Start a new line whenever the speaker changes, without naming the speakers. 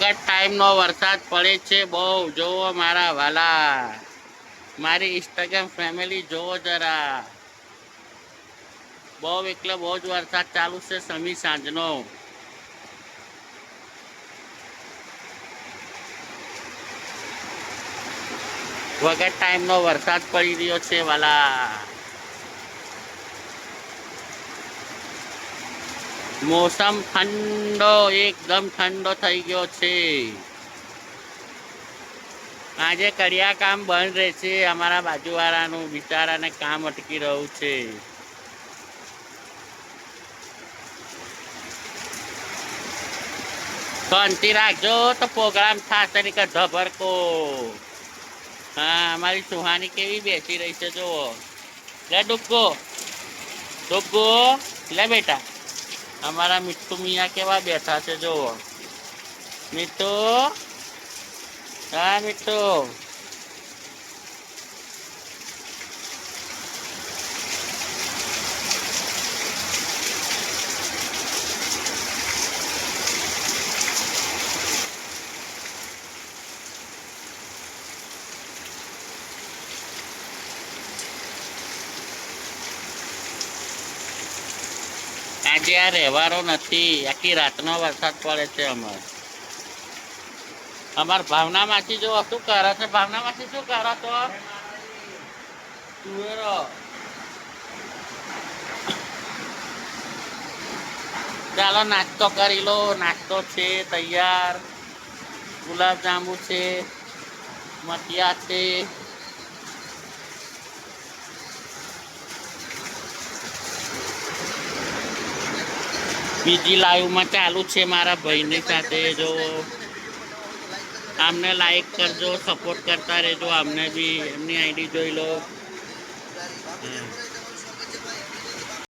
વખત ટાઈમનો વરસાદ પડે છે બહુ. જોવો મારા વાલા, મારી ઇન્સ્ટાગ્રામ ફેમિલી જોવો જરા. બહુ એટલે બહુ જ વરસાદ ચાલુ છે સમી સાંજનો. વગર ટાઈમનો વરસાદ પડી રહ્યો છે વાલા. મોસમ ઠંડો, એકદમ ઠંડો થઈ ગયો છે. આજે કડિયા કામ બંધ રહેશે. અમારા બાજુવાળાનું બિચારાને કામ અટકી રહ્યું છે. શાંતિ રાખજો તો પ્રોગ્રામ થશે ને કે ધબરકો. હા, અમારી સુહાની કેવી બેસી રહી છે જુઓ. લે ડુગ્ગો, ડુગ્ગો લે બેટા. અમારા મીઠું મિયા કેવા બેઠા છે જુઓ. મીઠું, હા મીઠું. આજે આ રહેવાનો નથી. આખી રાતનો વરસાદ પડે છે અમાર ભાવના માંથી જો શું કરે છે. ભાવના માંથી શું કરો તો તુવેરો. ચાલો નાસ્તો કરી લો. નાસ્તો છે તૈયાર. ગુલાબ જાંબુ છે, મઠિયા છે. બીજી લાઈવમાં ચાલુ છે મારા ભાઈની સાથે. જો આમને લાઈક કરજો, સપોર્ટ કરતા રહેજો. આમને બી એમની આઈડી જોઈ લો.